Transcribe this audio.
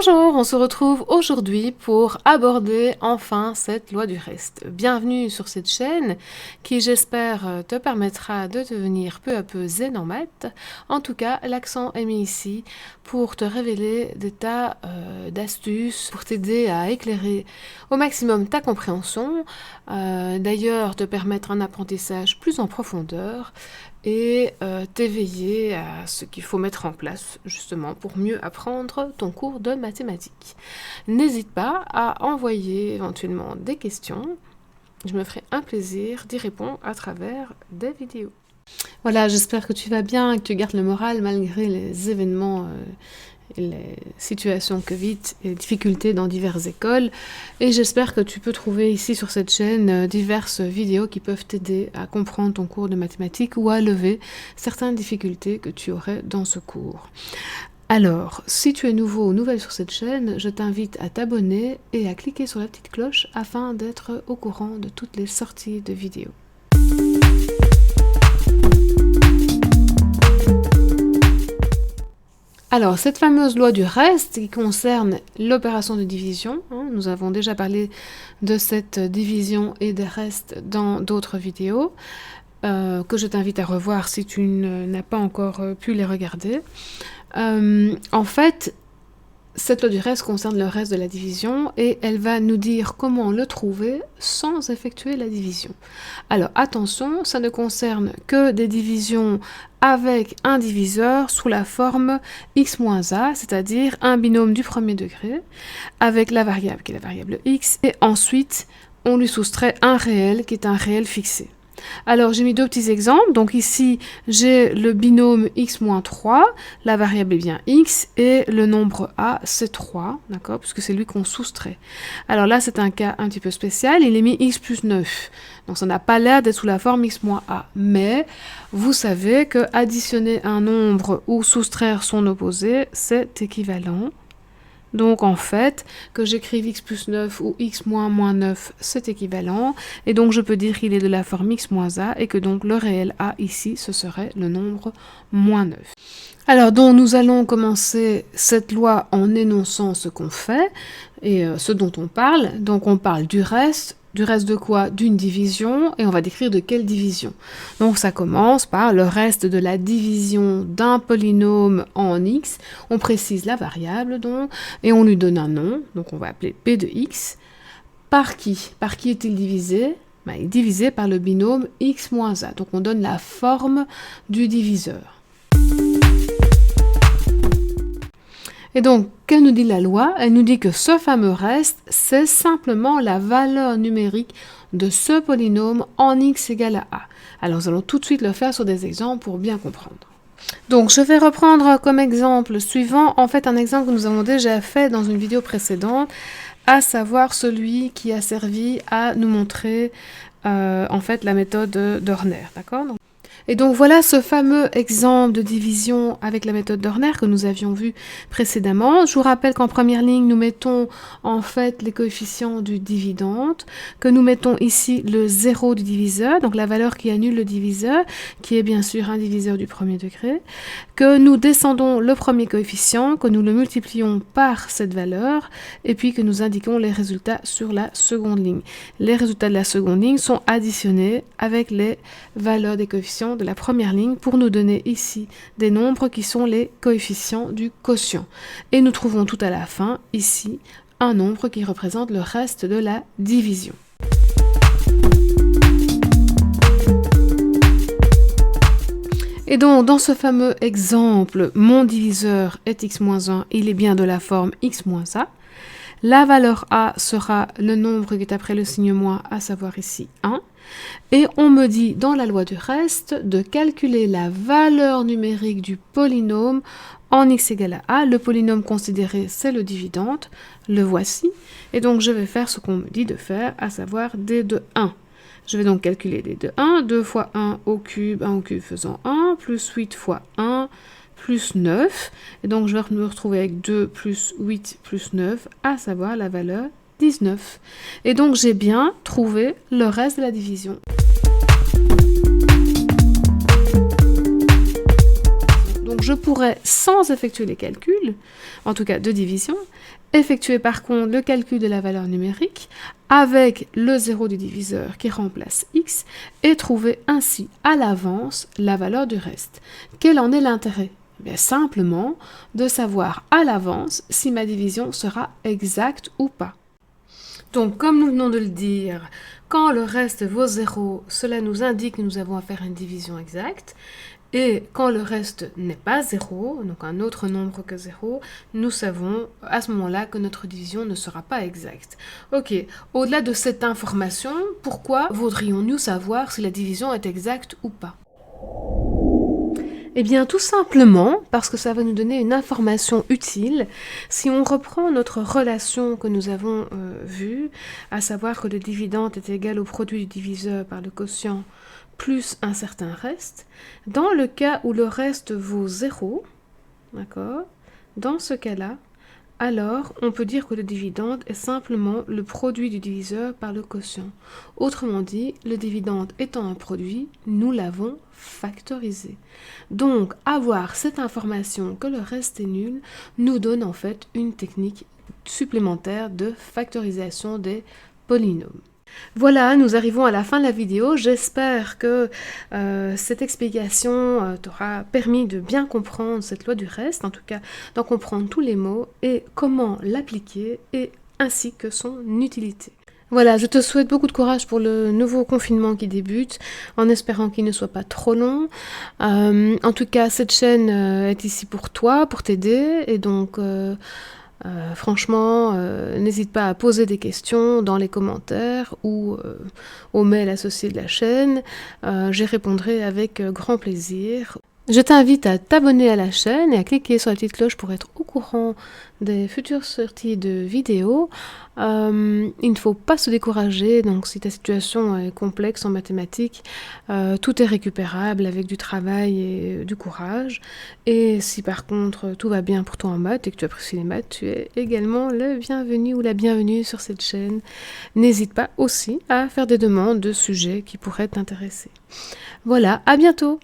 Bonjour, on se retrouve aujourd'hui pour aborder enfin cette loi du reste. Bienvenue sur cette chaîne qui, j'espère, te permettra de devenir peu à peu zen en maths. En tout cas, l'accent est mis ici pour te révéler des tas d'astuces, pour t'aider à éclairer au maximum ta compréhension, d'ailleurs te permettre un apprentissage plus en profondeur et t'éveiller à ce qu'il faut mettre en place justement pour mieux apprendre ton cours de mathématiques. N'hésite pas à envoyer éventuellement des questions, je me ferai un plaisir d'y répondre à travers des vidéos. Voilà, j'espère que tu vas bien et que tu gardes le moral malgré les événements et les situations Covid et les difficultés dans diverses écoles. Et j'espère que tu peux trouver ici sur cette chaîne diverses vidéos qui peuvent t'aider à comprendre ton cours de mathématiques ou à lever certaines difficultés que tu aurais dans ce cours. Alors, si tu es nouveau ou nouvelle sur cette chaîne, je t'invite à t'abonner et à cliquer sur la petite cloche afin d'être au courant de toutes les sorties de vidéos. Alors, cette fameuse loi du reste qui concerne l'opération de division, nous avons déjà parlé de cette division et des restes dans d'autres vidéos, que je t'invite à revoir si tu n'as pas encore pu les regarder. En fait, cette loi du reste concerne le reste de la division et elle va nous dire comment le trouver sans effectuer la division. Alors attention, ça ne concerne que des divisions avec un diviseur sous la forme x moins a, c'est-à-dire un binôme du premier degré, avec la variable qui est la variable x, et ensuite on lui soustrait un réel qui est un réel fixé. Alors j'ai mis deux petits exemples, donc ici j'ai le binôme x moins 3, la variable est bien x, et le nombre a c'est 3, d'accord, puisque c'est lui qu'on soustrait. Alors là c'est un cas un petit peu spécial, il est mis x plus 9, donc ça n'a pas l'air d'être sous la forme x moins a, mais vous savez que additionner un nombre ou soustraire son opposé, c'est équivalent. Donc en fait, que j'écrive x plus 9 ou x moins 9, c'est équivalent. Et donc je peux dire qu'il est de la forme x moins a et que donc le réel a ici, ce serait le nombre moins 9. Alors donc nous allons commencer cette loi en énonçant ce qu'on fait et ce dont on parle. Donc on parle du reste. Du reste de quoi? D'une division, et on va décrire de quelle division. Donc ça commence par le reste de la division d'un polynôme en x, on précise la variable donc, et on lui donne un nom, donc on va appeler p de x. Par qui? Par qui est-il divisé? Il est divisé par le binôme x moins a, donc on donne la forme du diviseur. Et donc, que nous dit la loi? Elle nous dit que ce fameux reste, c'est simplement la valeur numérique de ce polynôme en x égale à a. Alors, nous allons tout de suite le faire sur des exemples pour bien comprendre. Donc, je vais reprendre comme exemple suivant, en fait, un exemple que nous avons déjà fait dans une vidéo précédente, à savoir celui qui a servi à nous montrer, en fait, la méthode d'Horner, d'accord? Et donc voilà ce fameux exemple de division avec la méthode d'Horner que nous avions vu précédemment. Je vous rappelle qu'en première ligne, nous mettons en fait les coefficients du dividende, que nous mettons ici le 0 du diviseur, donc la valeur qui annule le diviseur, qui est bien sûr un diviseur du premier degré, que nous descendons le premier coefficient, que nous le multiplions par cette valeur, et puis que nous indiquons les résultats sur la seconde ligne. Les résultats de la seconde ligne sont additionnés avec les valeurs des coefficients de la première ligne pour nous donner ici des nombres qui sont les coefficients du quotient. Et nous trouvons tout à la fin, ici, un nombre qui représente le reste de la division. Et donc, dans ce fameux exemple, mon diviseur est x moins 1, il est bien de la forme x moins a. La valeur a sera le nombre qui est après le signe moins, à savoir ici 1. Et on me dit dans la loi du reste de calculer la valeur numérique du polynôme en x égale à a. Le polynôme considéré, c'est le dividende, le voici. Et donc je vais faire ce qu'on me dit de faire, à savoir d de 1. Je vais donc calculer d de 1, 2 fois 1 au cube faisant 1, plus 8 fois 1, plus 9. Et donc je vais me retrouver avec 2 plus 8 plus 9, à savoir la valeur 19. Et donc j'ai bien trouvé le reste de la division. Donc je pourrais, sans effectuer les calculs, en tout cas de division, effectuer par contre le calcul de la valeur numérique avec le 0 du diviseur qui remplace x et trouver ainsi à l'avance la valeur du reste. Quel en est l'intérêt? Bien, simplement de savoir à l'avance si ma division sera exacte ou pas. Donc, comme nous venons de le dire, quand le reste vaut 0, cela nous indique que nous avons à faire une division exacte. Et quand le reste n'est pas 0, donc un autre nombre que 0, nous savons à ce moment-là que notre division ne sera pas exacte. Ok, au-delà de cette information, pourquoi voudrions-nous savoir si la division est exacte ou pas? Eh bien, tout simplement parce que ça va nous donner une information utile. Si on reprend notre relation que nous avons vue, à savoir que le dividende est égal au produit du diviseur par le quotient plus un certain reste, dans le cas où le reste vaut 0, d'accord, dans ce cas-là, alors on peut dire que le dividende est simplement le produit du diviseur par le quotient. Autrement dit, le dividende étant un produit, nous l'avons factorisé. Donc, avoir cette information que le reste est nul nous donne en fait une technique supplémentaire de factorisation des polynômes. Voilà, nous arrivons à la fin de la vidéo. J'espère que cette explication t'aura permis de bien comprendre cette loi du reste, en tout cas d'en comprendre tous les mots et comment l'appliquer et ainsi que son utilité. Voilà, je te souhaite beaucoup de courage pour le nouveau confinement qui débute, en espérant qu'il ne soit pas trop long. En tout cas, cette chaîne est ici pour toi, pour t'aider, et donc franchement, n'hésite pas à poser des questions dans les commentaires ou au mail associé de la chaîne. J'y répondrai avec grand plaisir. Je t'invite à t'abonner à la chaîne et à cliquer sur la petite cloche pour être au courant des futures sorties de vidéos. Il ne faut pas se décourager, donc si ta situation est complexe en mathématiques, tout est récupérable avec du travail et du courage. Et si par contre tout va bien pour toi en maths et que tu apprécies les maths, tu es également le bienvenu ou la bienvenue sur cette chaîne. N'hésite pas aussi à faire des demandes de sujets qui pourraient t'intéresser. Voilà, à bientôt!